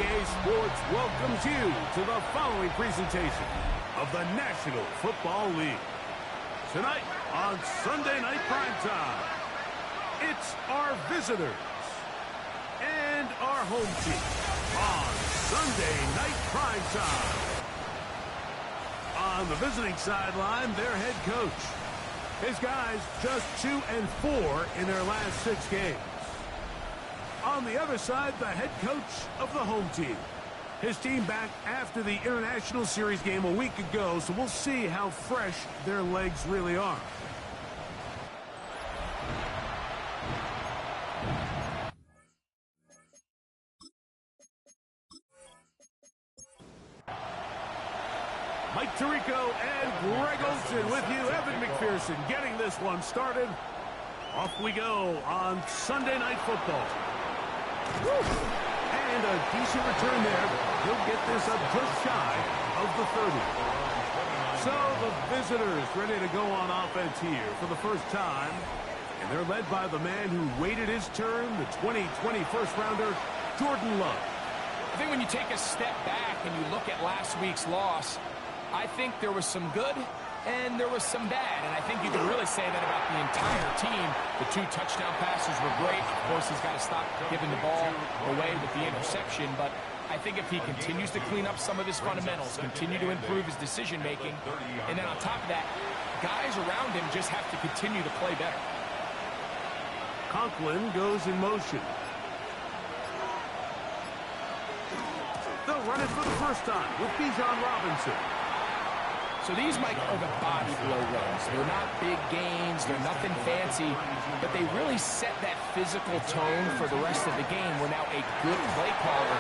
EA Sports welcomes you to the following presentation of the National Football League. Tonight on Sunday Night Primetime, it's our visitors and our home team on Sunday Night Primetime. On the visiting sideline, their head coach. His guys just 2-4 in their last 6 games. On the other side, the head coach of the home team. His team back after the International Series game a week ago, so we'll see how fresh their legs really are. Mike Tirico and Greg Olsen with you. Evan McPherson getting this one started. Off we go on Sunday Night Football. And a decent return there. He'll get this up just shy of the 30. So the visitors ready to go on offense here for the first time. And they're led by the man who waited his turn, the 2020 first-rounder, Jordan Love. I think when you take a step back and you look at last week's loss, I think there was some good and there was some bad. And I think you can really say that about the entire team. The 2 touchdown passes were great. Of course, he's got to stop giving the ball away with the interception. But I think if he continues to clean up some of his fundamentals, continue to improve his decision-making, and then on top of that, guys around him just have to continue to play better. Conklin goes in motion. They'll run it for the first time with Bijan Robinson. So these, Mike, are the body blow runs. They're not big gains. They're nothing fancy. But they really set that physical tone for the rest of the game where now a good play caller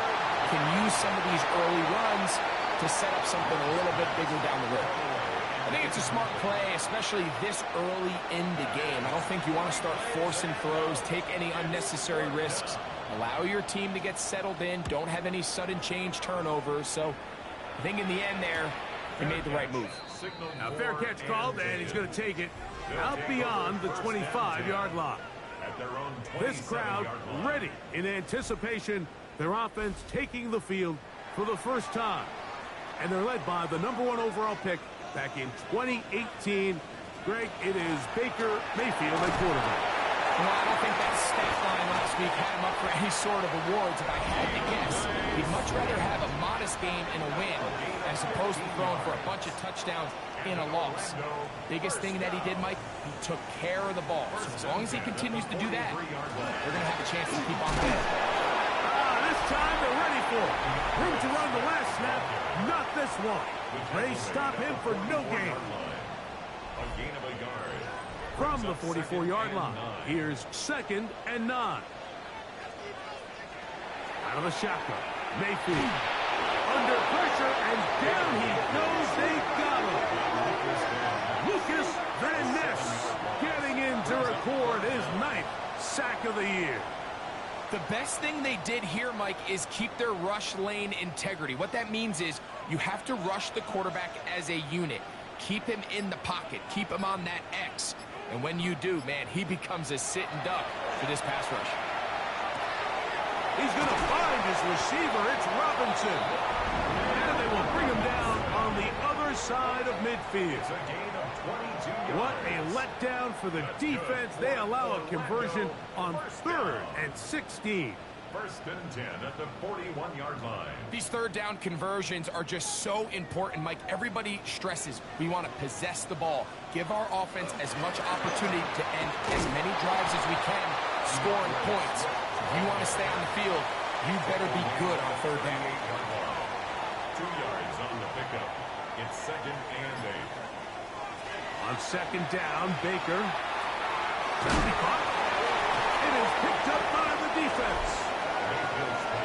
can use some of these early runs to set up something a little bit bigger down the road. I think it's a smart play, especially this early in the game. I don't think you want to start forcing throws, take any unnecessary risks. Allow your team to get settled in. Don't have any sudden change turnovers. So I think in the end there, he made the right move. Now, fair catch called, and he's going to take it out beyond the 25-yard line. This crowd ready in anticipation. Their offense taking the field for the first time. And they're led by the number 1 overall pick back in 2018. Greg, it is Baker Mayfield at quarterback. Well, I don't think that stat line last week had him up for any sort of awards. If I had to guess, he'd much rather have a modest game and a win as opposed to throwing for a bunch of touchdowns in a loss. Biggest thing that he did, Mike, he took care of the ball. So as long as he continues to do that, they're going to have a chance to keep on winning. This time they're ready for it. Room to run the last snap, not this one. They stop him for no gain. From the 44-yard line, here's 2nd and 9. Out of the shotgun, Mayfield. Under pressure, and down he goes. They got him. Lucas Van Ness getting in to record his 9th sack of the year. The best thing they did here, Mike, is keep their rush lane integrity. What that means is you have to rush the quarterback as a unit. Keep him in the pocket. Keep him on that X. And when you do, man, he becomes a sitting duck for this pass rush. He's going to find his receiver. It's Robinson. And they will bring him down on the other side of midfield. What a letdown for the defense. They allow a conversion on 3rd and 16. 1st and 10 at the 41-yard line. These 3rd down conversions are just so important, Mike. Everybody stresses we want to possess the ball, give our offense as much opportunity to end as many drives as we can, scoring points. If you want to stay on the field, you better be good on 3rd down. 2 yards on the pickup. It's 2nd and 8. On 2nd down, Baker. It is picked up by the defense.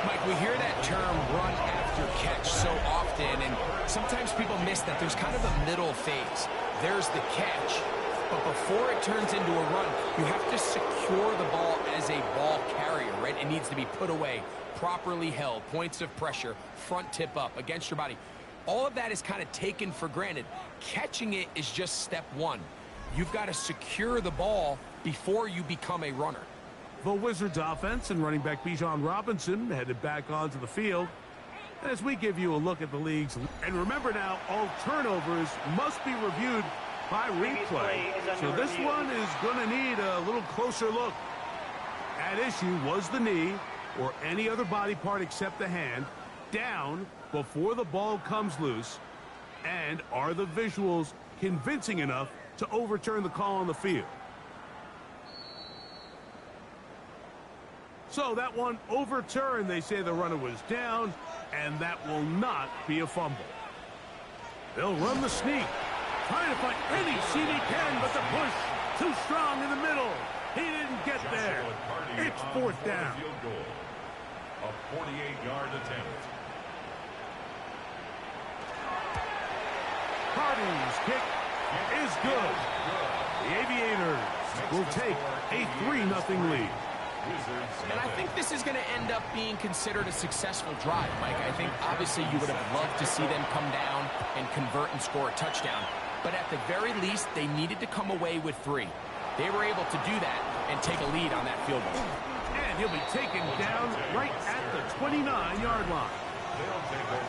Mike, we hear that term run after catch so often, and sometimes people miss that there's kind of a middle phase. There's the catch, but before it turns into a run, you have to secure the ball as a ball carrier, right? It needs to be put away, properly held, points of pressure, front tip up against your body. All of that is kind of taken for granted. Catching it is just step 1. You've got to secure the ball before you become a runner. The Wizards offense and running back Bijan Robinson headed back onto the field. As we give you a look at the league's... And remember now, all turnovers must be reviewed by replay. So this one is going to need a little closer look. At issue was the knee or any other body part except the hand down before the ball comes loose. And are the visuals convincing enough to overturn the call on the field? So that one overturned. They say the runner was down, and that will not be a fumble. They'll run the sneak. Trying to find any seam he can, but the push too strong in the middle. He didn't get there. It's fourth down. A 48-yard attempt. Hardy's kick is good. The Aviators will take a 3-0 lead. And I think this is going to end up being considered a successful drive, Mike. I think obviously you would have loved to see them come down and convert and score a touchdown. But at the very least, they needed to come away with 3. They were able to do that and take a lead on that field goal. And he'll be taken down right at the 29-yard line.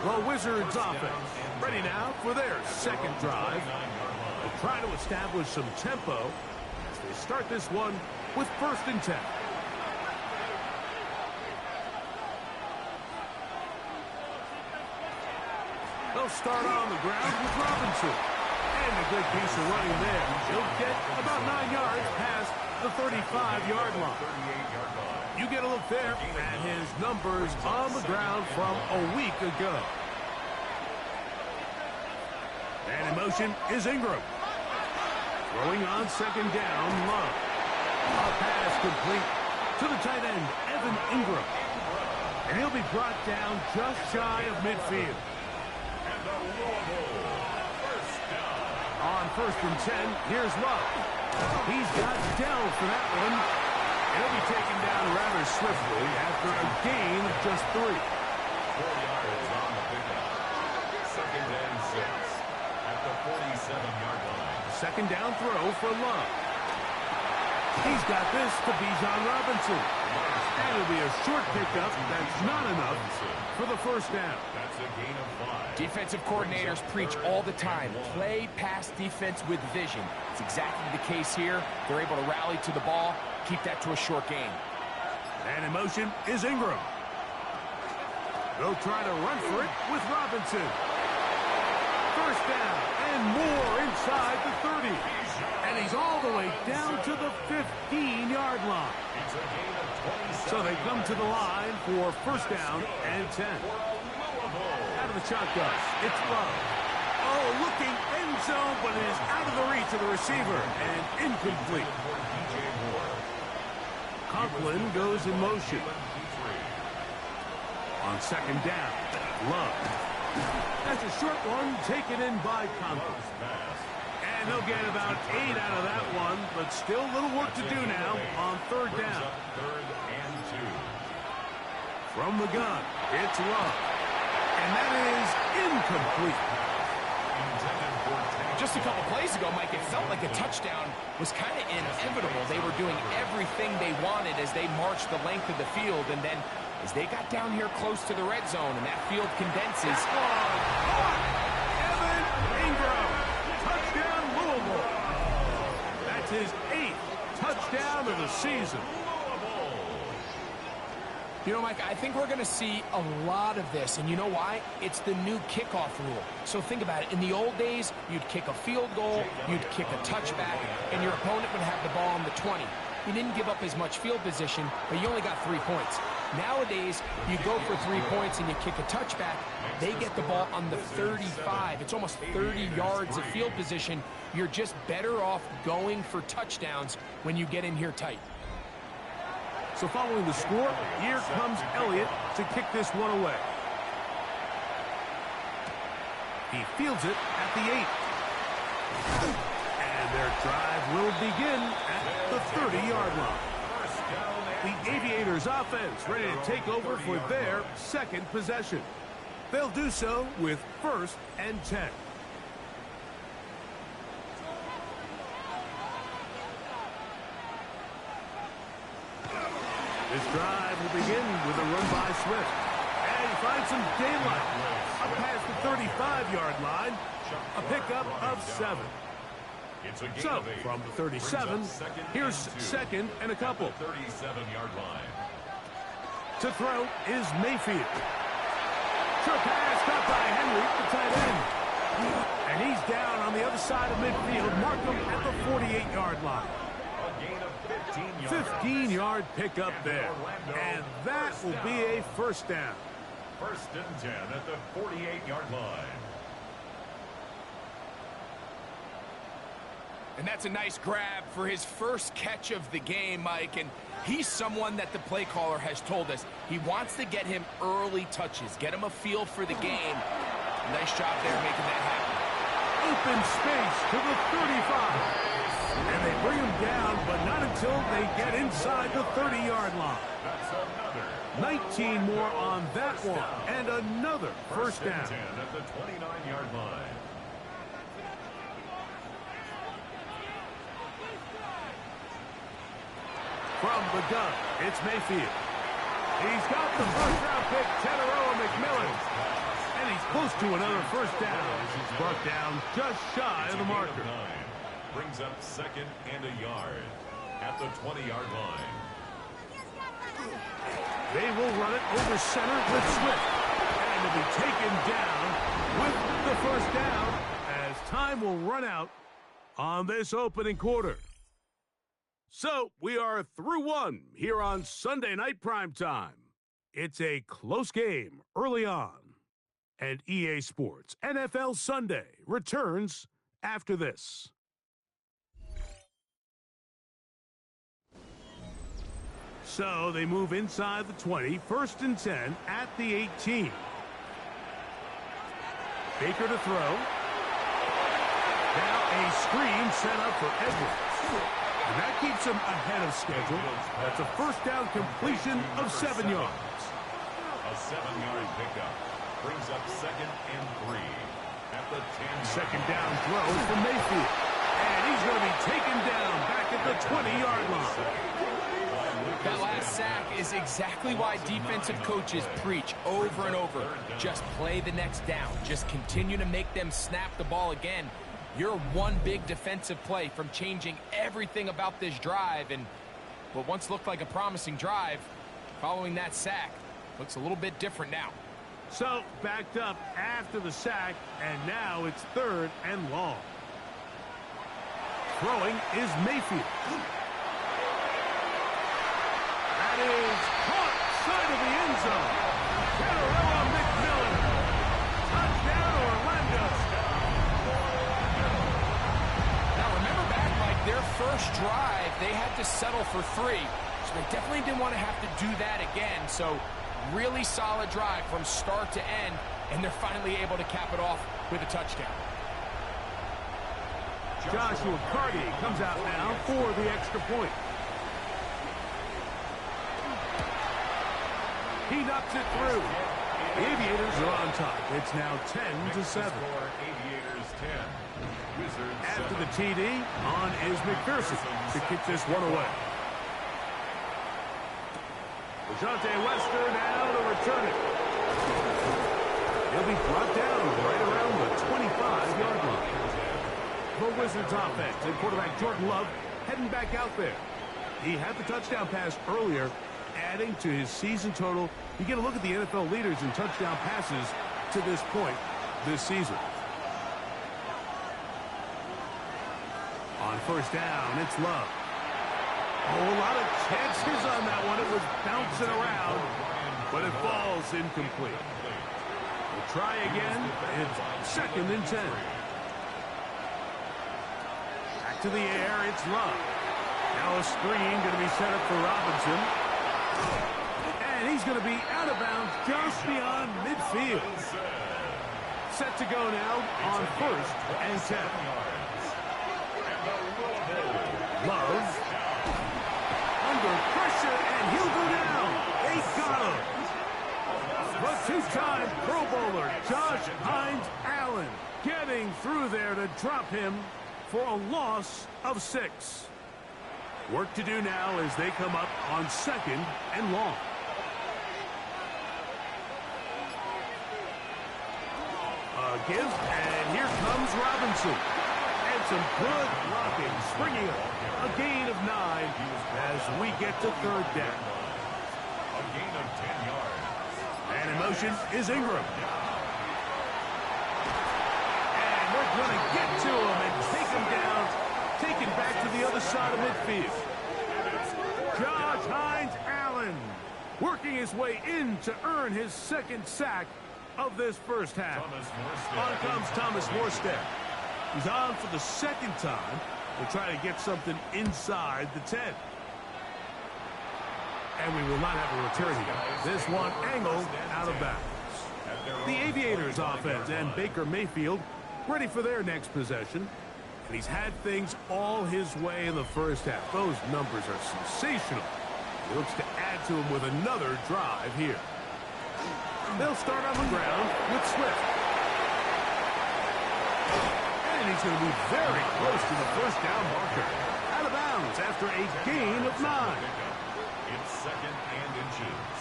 The Wizards offense ready now for their second drive. They'll try to establish some tempo as they start this one with 1st and 10. They'll start on the ground with Robinson. And a good piece of running there. He'll get about 9 yards past the 35-yard line. You get a look there at his numbers on the ground from a week ago. And in motion is Ingram. Throwing on 2nd down, Love. A pass complete to the tight end, Evan Ingram. And he'll be brought down just shy of midfield. On 1st and 10, here's Love. He's got Dell for that one. He'll be taken down rather swiftly after a gain of just 3. 4 yards on the pickup. 2nd and 6 at the 47-yard line. 2nd down throw for Love. He's got this to Bijan Robinson. And it'll be a short pickup. That's not enough for the 1st down. That's a gain of 5. Defensive coordinators preach all the time, play pass defense with vision. It's exactly the case here. They're able to rally to the ball, keep that to a short gain. And in motion is Ingram. They'll try to run for it with Robinson. 1st down and more inside the 30. And he's all the way down to the 15-yard line. So they come to the line for 1st down and 10. Out of the shotgun, it's Love. Oh, looking end zone, but it is out of the reach of the receiver and incomplete. Conklin goes in motion. On 2nd down, Love. That's a short one taken in by Conklin. And they'll get about 8 out of that one, but still a little work to do now on 3rd down. 3rd and 2. From the gun, it's Love. And that is incomplete. Just a couple plays ago, Mike, it felt like a touchdown was kind of inevitable. They were doing everything they wanted as they marched the length of the field. And then as they got down here close to the red zone and that field condenses. Evan Ingram. Touchdown, Louisville. That's his 8th touchdown of the season. You know, Mike, I think we're going to see a lot of this, and you know why? It's the new kickoff rule. So think about it. In the old days, you'd kick a field goal, you'd kick a touchback, and your opponent would have the ball on the 20. You didn't give up as much field position, but you only got 3 points. Nowadays, you go for 3 points and you kick a touchback, they get the ball on the 35. It's almost 30 yards of field position. You're just better off going for touchdowns when you get in here tight. So following the score, here comes Elliott to kick this one away. He fields it at the 8. And their drive will begin at the 30-yard line. The Aviators offense ready to take over for their 2nd possession. They'll do so with 1st and 10. This drive will begin with a run by Swift. And he finds some daylight. Up past the 35-yard line. A pickup of 7. So, from the 37, here's second and a couple. 37-yard line. To throw is Mayfield. Short pass caught by Henry, the tight end. And he's down on the other side of midfield. Mark him at the 48-yard line. A gain of 15 yards. 15-yard pickup there. And that will be a first down. First and 10 at the 48-yard line. And that's a nice grab for his first catch of the game, Mike. And he's someone that the play caller has told us he wants to get him early touches, get him a feel for the game. Nice job there making that happen. Open space to the 35. And they bring him down, but not until they get inside the 30-yard line. That's another 19 more on that one. And another first down. 10 at the 29-yard line. From the gun, it's Mayfield. He's got the first-round pick, Teteroa McMillan. And he's close to another first down. He's brought down just shy of the marker. Brings up second and a yard at the 20-yard line. They will run it over center with Swift. And it'll be taken down with the first down as time will run out on this opening quarter. So, we are through one here on Sunday Night Primetime. It's a close game early on. And EA Sports NFL Sunday returns after this. So, they move inside the 20, first and 10 at the 18. Baker to throw. Now a screen set up for Edwards. And that keeps him ahead of schedule. That's a first down completion of 7 yards. A 7-yard pickup brings up second and 3 at the 10. Second down throw from Mayfield. And he's going to be taken down back at the 20-yard line. That last sack is exactly why defensive coaches preach over and over. Just play the next down. Just continue to make them snap the ball again. You're one big defensive play from changing everything about this drive, and what once looked like a promising drive, following that sack, looks a little bit different now. So, backed up after the sack, and now it's third and long. Throwing is Mayfield. That is caught side of the end zone. Teteroa McMillan. Touchdown, Orlando. Their first drive, they had to settle for 3, so they definitely didn't want to have to do that again. So really solid drive from start to end, and they're finally able to cap it off with a touchdown. Joshua Carty comes out now for the extra point. He knocks it through. The Aviators are on top. It's now 10-7. Aviators 10. After the TD, on is McPherson to kick this one away. Dejounte Wester now to return it. He'll be brought down right around the 25-yard line. The Wizards offense and quarterback Jordan Love heading back out there. He had the touchdown pass earlier, adding to his season total. You get a look at the NFL leaders in touchdown passes to this point this season. On first down, it's Love. Oh, a lot of chances on that one. It was bouncing around, but it falls incomplete. We'll try again. It's second and 10. Back to the air, it's Love. Now a screen going to be set up for Robinson. And he's going to be out of bounds just beyond midfield. Set to go now on first and 10. Love under pressure, and he'll go down. They got him. The two-time Pro Bowler Josh Hines-Allen getting through there to drop him for a loss of 6. Work to do now as they come up on 2nd and long. Give, and here comes Robinson. And some good blocking, springing up. A gain of 9 as we get to 3rd down. A gain of 10 yards. And in motion is Ingram. And we're going to get to him and take him down. Taken back to the other side of midfield. Josh Hines-Allen working his way in to earn his 2nd sack of this first half. On comes Thomas Morstead. He's on for the 2nd time. We'll try to get something inside the 10. And we will not have a return here. This one angled out of bounds. The Aviators offense and Baker Mayfield ready for their next possession. And he's had things all his way in the first half. Those numbers are sensational. He looks to add to them with another drive here. They'll start on the ground with Swift. And he's going to be very close to the first down marker. Out of bounds after a gain of 9. It's 2nd and inches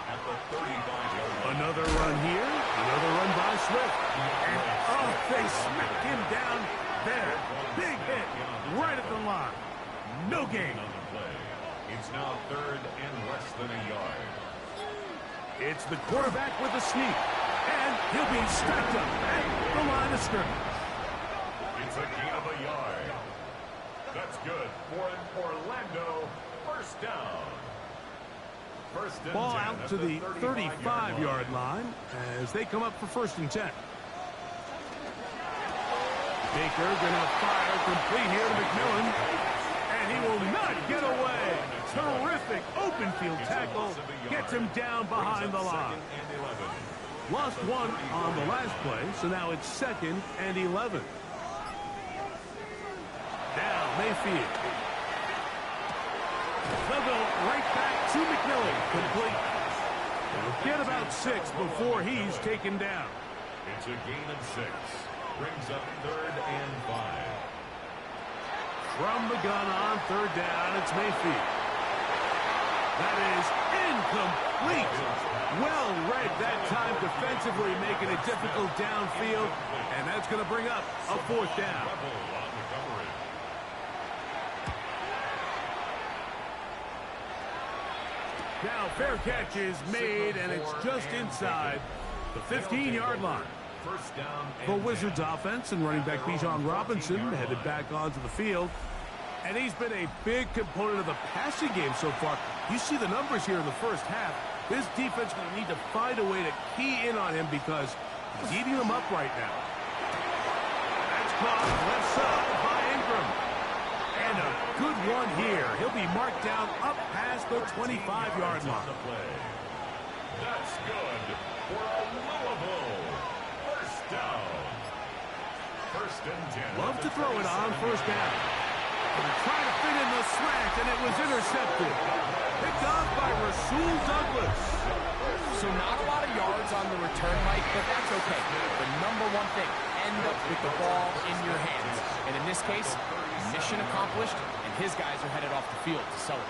at the 35-yard line. Another run here. Another run by Swift. And oh, they smack him down there. Big hit right at the line. No gain. On the play. It's now 3rd and less than a yard. It's the quarterback with the sneak. And he'll be stacked up at the line of scrimmage. It's a gain of a yard. That's good for an Orlando first down. First and Ball 10 out to the 35-yard line as they come up for 1st and 10. Baker gonna fire complete here to McMillan. And he will not get away. Terrific open field tackle. Gets him down behind the line. Lost 1 on the last play, so now it's 2nd and 11. Now Mayfield. They'll go right back to McMillan. Complete. They'll get about 6 before he's taken down. It's a gain of 6. Brings up 3rd and 5. From the gun on 3rd down, it's Mayfield. That is incomplete. Well read that time defensively, making it difficult downfield. And that's going to bring up a 4th down. Now fair catch is made, and it's just inside the 15-yard line. First down The Wizards offense and running back Bijan Robinson headed back onto the field. And he's been a big component of the passing game so far. You see the numbers here in the first half. This defense will need to find a way to key in on him because he's eating them up right now. That's caught left side by Ingram. And a good one here. He'll be marked down up past the 25-yard line. That's good for a Louisville first down. 1st and 10. Love to throw it on 1st down. Trying to fit in the slant, and it was intercepted. Picked off by Rasul Douglas. So not a lot of yards on the return, Mike, but that's okay. The number one thing, end up with the ball in your hands. And in this case, mission accomplished, and his guys are headed off the field to celebrate.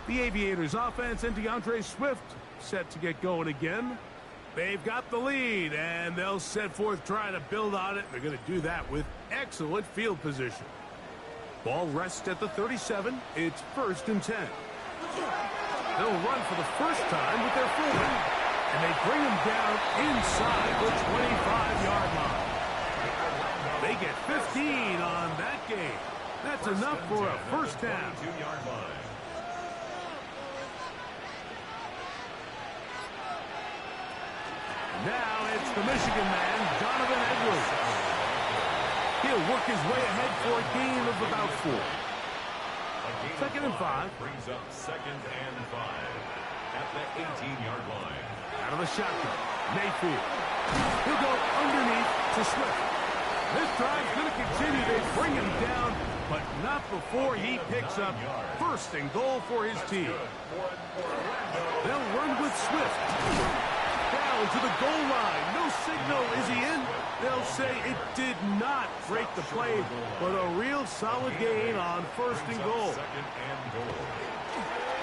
The Aviators offense and DeAndre Swift set to get going again. They've got the lead, and they'll set forth trying to build on it. They're going to do that with excellent field position. Ball rests at the 37. It's 1st and 10. They'll run for the first time with their fullback, and they bring him down inside the 25-yard line. They get 15 on that game. That's enough for a first down. 22-yard line. Now it's the Michigan man, Donovan Edwards. He'll work his way ahead for a gain of about 4. 2nd and 5. Brings up 2nd and 5 at the 18-yard line. Out of the shotgun, Mayfield. He'll go underneath to Swift. This drive's going to continue. They bring him down, but not before he picks up 1st and goal for his team. They'll run with Swift. Down to the goal line. No signal. Is he in? They'll say it did not break the play, but a real solid gain on 1st and goal.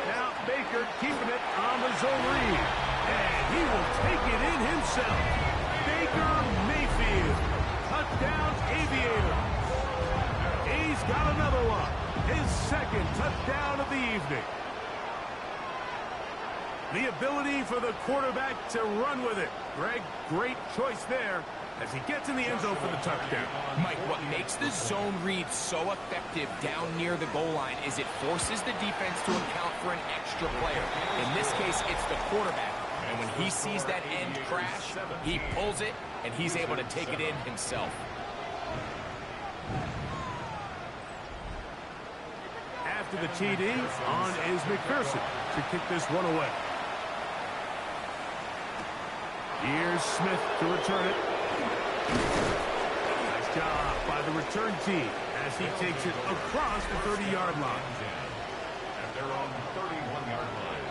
Now Baker keeping it on the zone read, and he will take it in himself. Baker Mayfield, touchdown Aviators. He's got another one, his 2nd touchdown of the evening. The ability for the quarterback to run with it. Greg, great choice there as he gets in the end zone for the touchdown. Mike, what makes the zone read so effective down near the goal line is it forces the defense to account for an extra player. In this case, it's the quarterback. And when he sees that end crash, he pulls it, and he's able to take it in himself. After the TD, on is McPherson to kick this one away. Here's Smith to return it. Nice job by the return team as he takes it across the 30-yard line. And they're on the 31-yard line.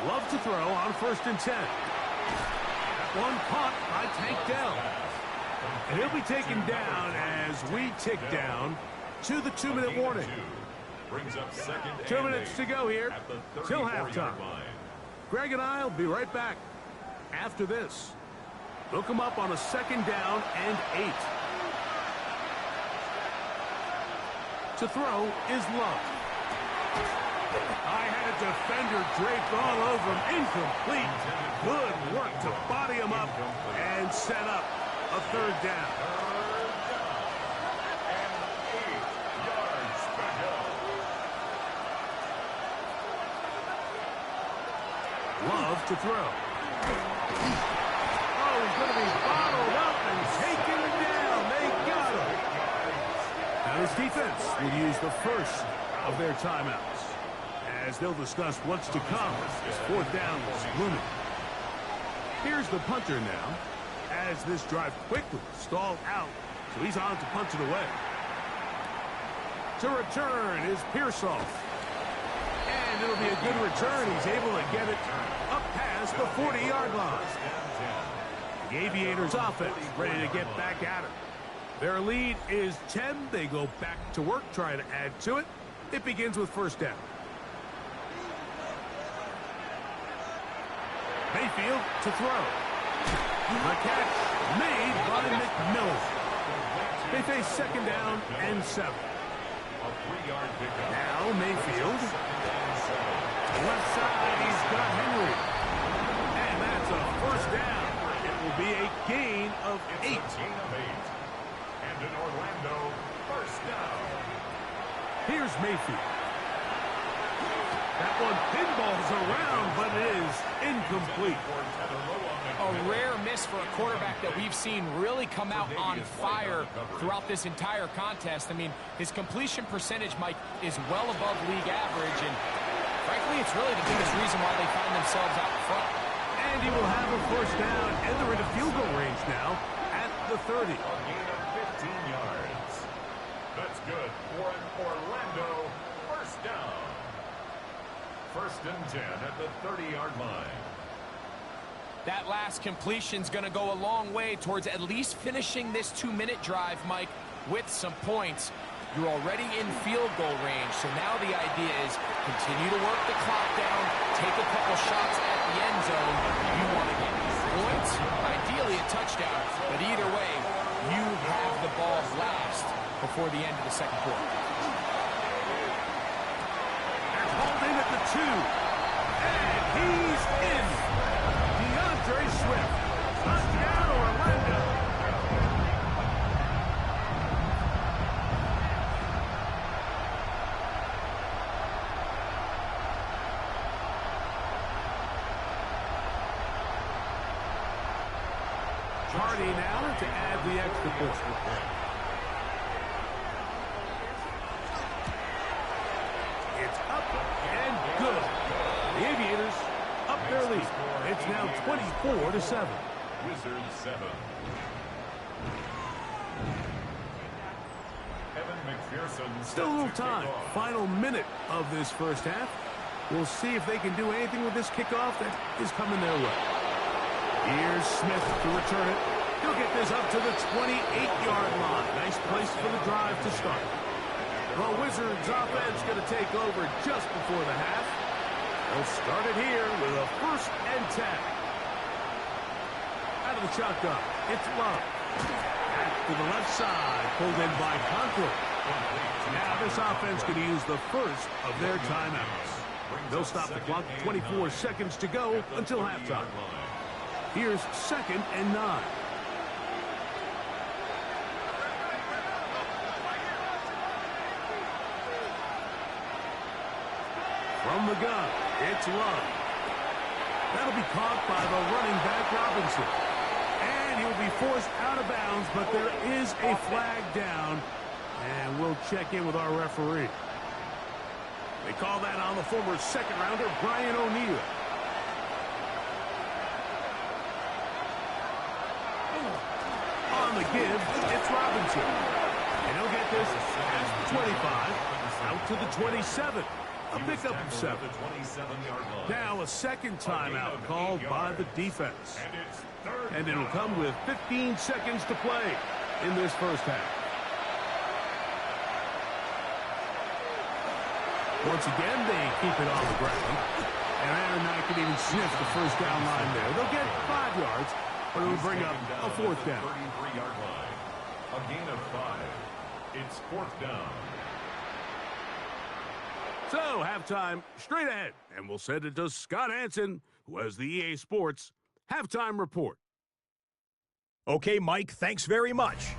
Love to throw on 1st and 10. That one caught by Tank Dell. And he'll be taken down as we tick down to the 2-minute warning. Brings up 2nd 2 minutes to go here till halftime. Greg and I will be right back after this. They'll come up on a 2nd down and 8. To throw is Love. I had a defender draped all over him. Incomplete. Good work to body him up and set up a 3rd down. And 8 yards back up. Love to throw. Oh, he's going to be bottled up and taken down. They got him. Now this defense will use the first of their timeouts, as they'll discuss what's to come as 4th down is looming. Here's the punter now, as this drive quickly stalled out, so he's on to punch it away. To return is Pearsall. And it'll be a good return. He's able to get it up past the 40-yard line. The Aviators offense ready to get back at it. Their lead is 10. They go back to work, trying to add to it. It begins with 1st down. Mayfield to throw. The catch made by McMillan. They face 2nd down and 7. Now Mayfield. Left side, he's got Henry. And that's a 1st down. It will be a gain of 8. And in Orlando, 1st down. Here's Mayfield. That one pinballs around, but it is incomplete. A rare miss for a quarterback that we've seen really come out on fire throughout this entire contest. I mean, his completion percentage, Mike, is well above league average, and frankly, it's really the biggest reason why they find themselves out front. And he will have a 1st down, and they're in a field goal range now at the 30. A gain of 15 yards. That's good for an Orlando 1st down. 1st and 10 at the 30-yard line. That last completion's going to go a long way towards at least finishing this 2-minute drive, Mike, with some points. You're already in field goal range, so now the idea is continue to work the clock down, take a couple shots at the end zone. You want to get points, ideally a touchdown, but either way, you have the ball last before the end of the 2nd quarter. They're holding at the 2, and he's in. DeAndre Swift, touchdown Orlando. Hardy now to add the extra point. It's up and good. The Aviators up their lead. It's now 24-7. Wizards 7. Still a little time. Final minute of this first half. We'll see if they can do anything with this kickoff that is coming their way. Here's Smith to return it. He'll get this up to the 28-yard line. Nice place for the drive to start. The Wizards offense going to take over just before the half. They'll start it here with a 1st and 10. Out of the shotgun, it's Love. Back to the left side, pulled in by Conklin. Now this offense going to use the first of their timeouts. They'll stop the clock, 24 seconds to go until halftime. Here's 2nd and 9. From the gun, it's Love. That'll be caught by the running back, Robinson. And he'll be forced out of bounds, but there is a flag down. And we'll check in with our referee. They call that on the former second-rounder, Brian O'Neill. On the give, it's Robinson. And he'll get this as 25 out to the 27. A pickup of 7. Now a second timeout called by the defense. And it'll come with 15 seconds to play in this first half. Once again, they keep it on the ground. And Aaron Knight can even sniff the first down line there. They'll get 5 yards, but it'll bring up a 4th down. 33-yard line. A gain of 5. It's 4th down. So, halftime straight ahead. And we'll send it to Scott Hansen, who has the EA Sports Halftime Report. Okay, Mike, thanks very much.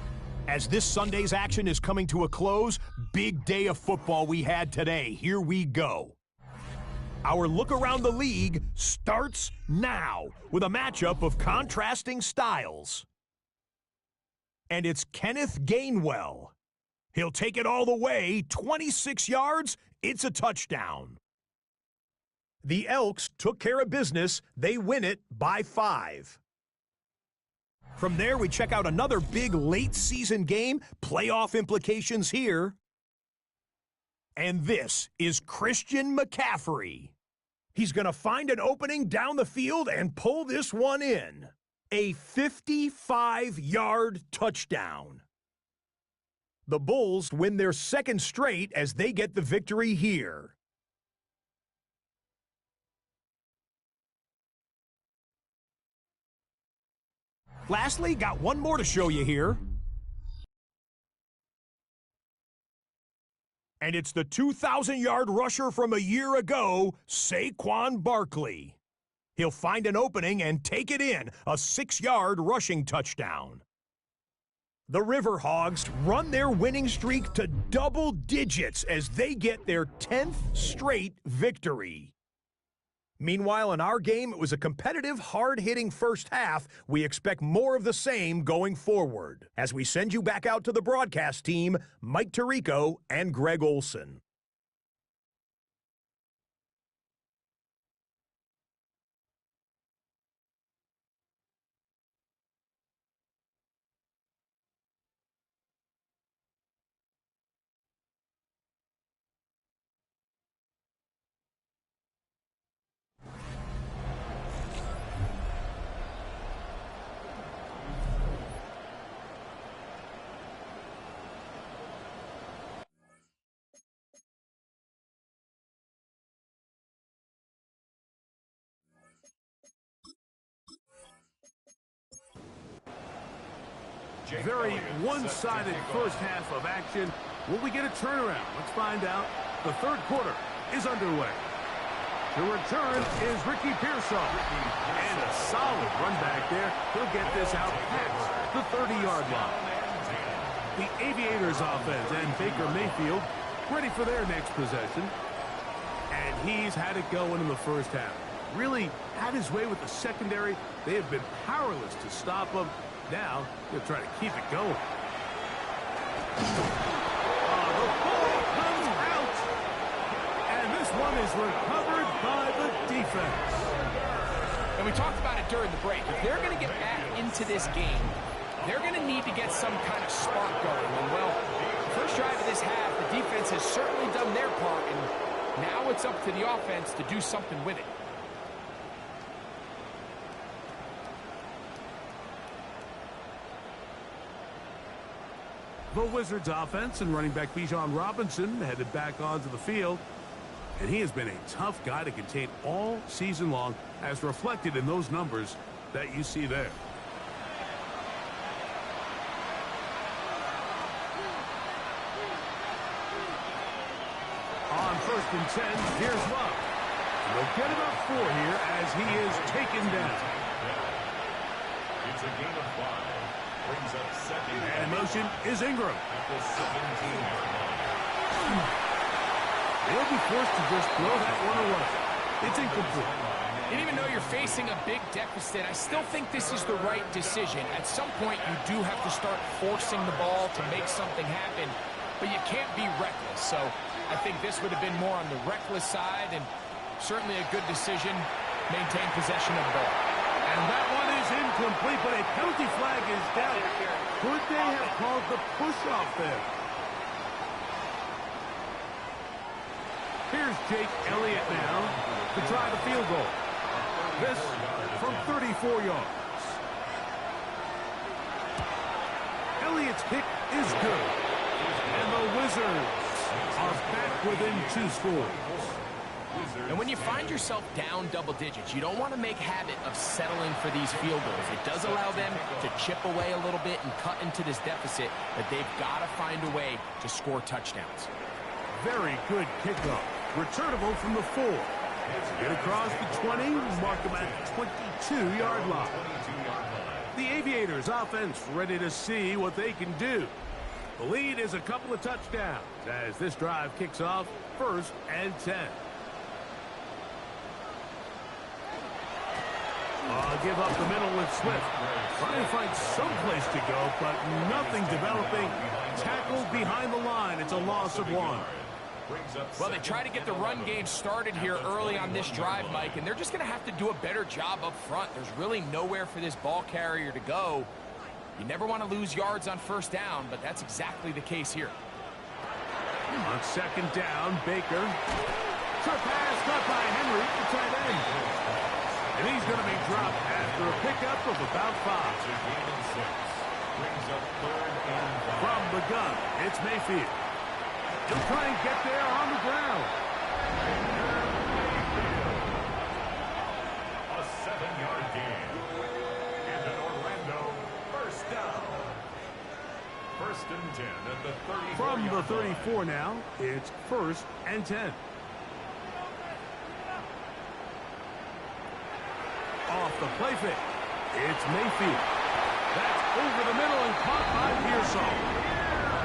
As this Sunday's action is coming to a close, big day of football we had today. Here we go. Our look around the league starts now with a matchup of contrasting styles. And it's Kenneth Gainwell. He'll take it all the way, 26 yards, it's a touchdown. The Elks took care of business. They win it by 5. From there, we check out another big late-season game, playoff implications here. And this is Christian McCaffrey. He's going to find an opening down the field and pull this one in. A 55-yard touchdown. The Bulls win their 2nd straight as they get the victory here. Lastly, got one more to show you here. And it's the 2,000-yard rusher from a year ago, Saquon Barkley. He'll find an opening and take it in, a 6-yard rushing touchdown. The Riverhogs run their winning streak to double digits as they get their 10th straight victory. Meanwhile, in our game, it was a competitive, hard-hitting first half. We expect more of the same going forward. As we send you back out to the broadcast team, Mike Tirico and Greg Olson. Very one-sided first half of action. Will we get a turnaround? Let's find out. The 3rd quarter is underway. The return is Ricky Pearsall. And a solid run back there. He'll get this out past the 30-yard line. The Aviators offense and Baker Mayfield ready for their next possession. And he's had it going in the first half. Really had his way with the secondary. They have been powerless to stop him. Now, he'll try to keep it going. The ball comes out. And this one is recovered by the defense. And we talked about it during the break. If they're going to get back into this game, they're going to need to get some kind of spark going. And, well, first drive of this half, the defense has certainly done their part, and now it's up to the offense to do something with it. The Wizards offense and running back Bijan Robinson headed back onto the field. And he has been a tough guy to contain all season long, as reflected in those numbers that you see there. On 1st and 10, here's Love. And they'll get about 4 here as he is taken down. It's a gain of 5. Brings up second. And motion is Ingram. At the 17-yard line. They'll be forced to just throw that one away. It's incomplete. And even though you're facing a big deficit, I still think this is the right decision. At some point, you do have to start forcing the ball to make something happen, but you can't be reckless. So I think this would have been more on the reckless side, and certainly a good decision. Maintain possession of the ball. And that one is incomplete, but a penalty flag is down. Could they have called the push-off there? Here's Jake Elliott now to try the field goal. This from 34 yards. Elliott's kick is good. And the Wizards are back within 2 scores. And when you find yourself down double digits, you don't want to make habit of settling for these field goals. It does allow them to chip away a little bit and cut into this deficit, but they've got to find a way to score touchdowns. Very good kickoff. Returnable from the 4. Get across the 20, mark them at the 22-yard line. The Aviators offense ready to see what they can do. The lead is a couple of touchdowns as this drive kicks off 1st and 10. Give up the middle with Swift. Trying to find some place to go, but nothing developing. Tackled behind the line. It's a loss of 1. Well, they try to get the run game started here early on this drive, Mike, and they're just going to have to do a better job up front. There's really nowhere for this ball carrier to go. You never want to lose yards on 1st down, but that's exactly the case here. On 2nd down, Baker. Short pass caught by Henry, the tight end. And he's going to be dropped after a pickup of about 5. From the gun, it's Mayfield. He'll try and get there on the ground. A 7-yard gain. And an Orlando 1st down. 1st and 10 at the 34. From the 34 now, it's 1st and 10. Off the play fake. It's Mayfield. That's over the middle and caught by Pearsall.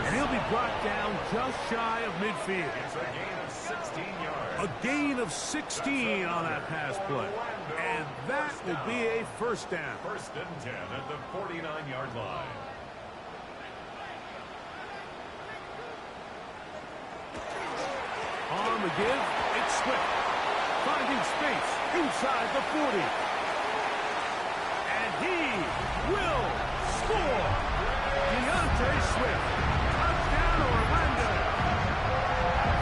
And he'll be brought down just shy of midfield. It's a gain of 16 yards. A gain of 16 on that pass play. And that will be a 1st down. 1st and 10 at the 49-yard line. On the give, it's Swift. Finding space inside the 40. And he will score. DeAndre Swift. Touchdown, Orlando.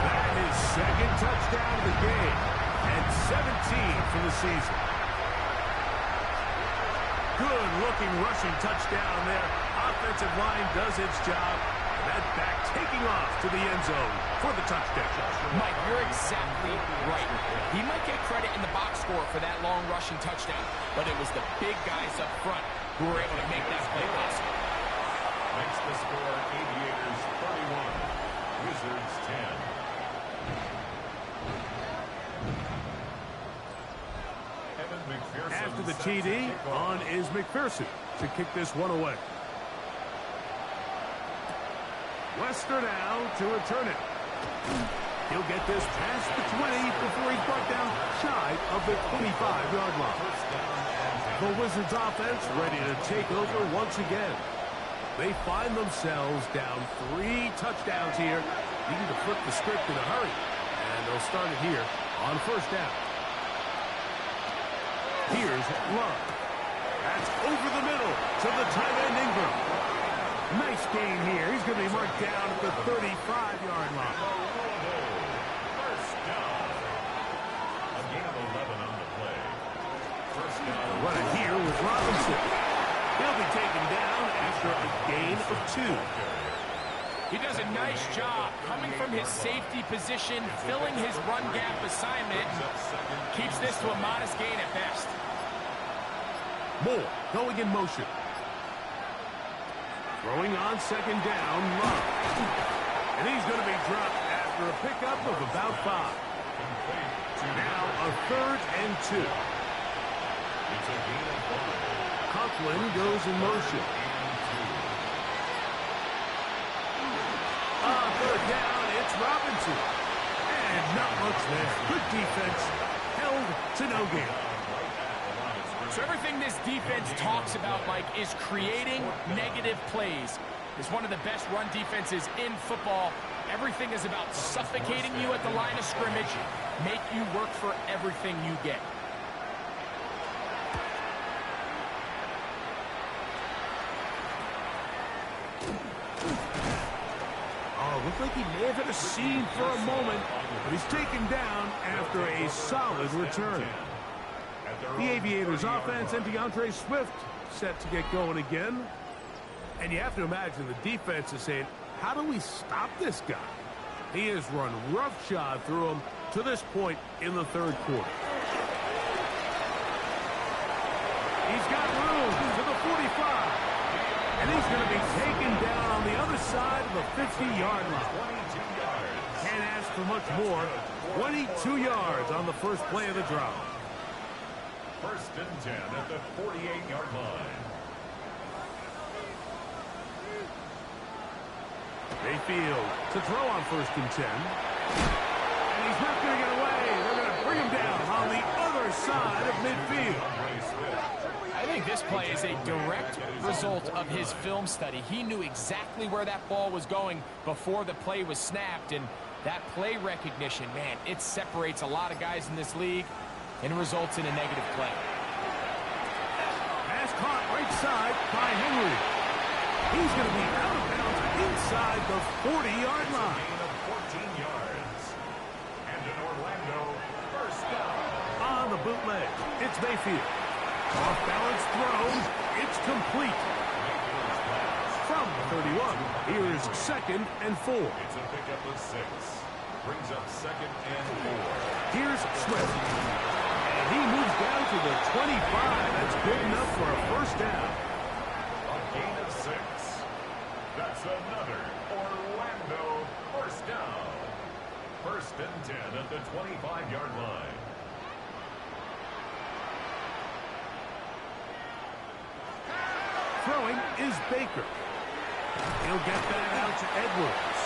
That is 2nd touchdown of the game. And 17 for the season. Good-looking rushing touchdown there. Offensive line does its job. That back taking off to the end zone for the touchdown. Mike, you're exactly right. He might get credit in the box score for that long rushing touchdown, but it was the big guys up front who were able to make that play possible. Makes the score Aviators 31, Wizards 10. After the TD, on is McPherson to kick this one away. Wester now to return it. He'll get this past the 20 before he's brought down shy of the 25-yard line. The Wizards offense ready to take over once again. They find themselves down 3 touchdowns here, needing to flip the script in a hurry. And they'll start it here on 1st down. Here's Love. That's over the middle to the tight end Ingram. Nice gain here. He's going to be marked down at the 35-yard line. First down. A gain of 11 on the play. First down. The runner here was Robinson. He'll be taken down after a gain of 2. He does a nice job coming from his safety position, filling his run gap assignment, keeps this to a modest gain at best. Moore going in motion. Throwing on second down, Love. And he's going to be dropped after a pickup of about 5. Now a 3rd and 2. It's a gain of 5. Conklin goes in motion. Third down, it's Robinson. And not much there. Good defense. Held to no gain. So everything this defense talks about, Mike, is creating negative plays. It's one of the best run defenses in football. Everything is about suffocating you at the line of scrimmage, make you work for everything you get. Oh, looked like he may have hit a seam for a moment, but he's taken down after a solid return. The Aviators offense and DeAndre Swift set to get going again. And you have to imagine the defense is saying, how do we stop this guy? He has run roughshod through him to this point in the 3rd quarter. He's got room to the 45. And he's going to be taken down on the other side of the 50-yard line. Can't ask for much more. 22 yards on the first play of the drive. First and 10 at the 48-yard line. Mayfield to throw on 1st and 10. And he's not going to get away. They're going to bring him down on the other side of midfield. I think this play is a direct result of his film study. He knew exactly where that ball was going before the play was snapped, and that play recognition, man, it separates a lot of guys in this league and results in a negative play. Pass caught right side by Henry. He's going to be out of bounds inside the 40-yard line. Gain of 14 yards. And in Orlando, first down. On the bootleg, it's Mayfield. Off-balance throw. It's complete. From the 31, here's 2nd and 4. It's a pickup of 6. Brings up 2nd and 4. Here's Swift. And he moves down to the 25. That's good enough for a first down. A gain of 6. That's another Orlando first down. First and 10 at the 25-yard line. Throwing is Baker. He'll get that out to Edwards.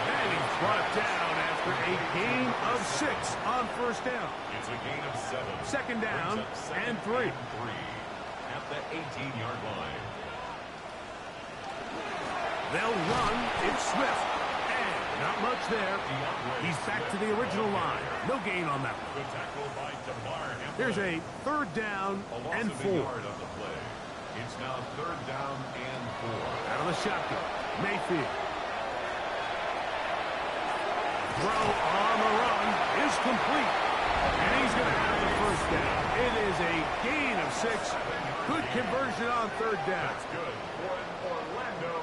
And he's brought down after a gain of 6 on first down. It's a gain of 7. Second down and 3. At the 18-yard line. They'll run. It's Swift. And not much there. He's back to the original line. No gain on that one. Good tackle by DeMar Hamlin. Here's a 3rd down and 4. Yard on the play. It's now 3rd down and 4. Out of the shotgun. Mayfield. Throw on the run is complete. And he's going to have the first down. It is a gain of 6. Good conversion on 3rd down. That's good for an Orlando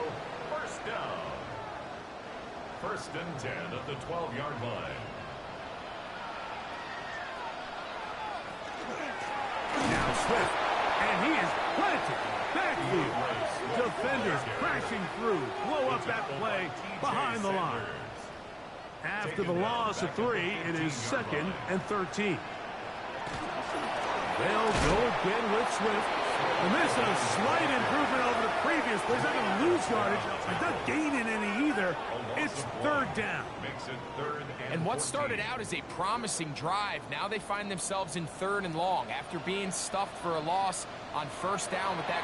first down. First and 10 at the 12-yard line. Now Swift. And he is planted. Backfield. Defenders crashing through. Blow up that play behind the line. After the loss of 3, it is 2nd and 13. They'll go again with Swift. And this is a slight improvement over the previous play. He's not going to lose yardage. He's not gaining any either. It's 3rd down. Makes it 3rd And what started out as a promising drive, now they find themselves in 3rd and long after being stuffed for a loss on first down with that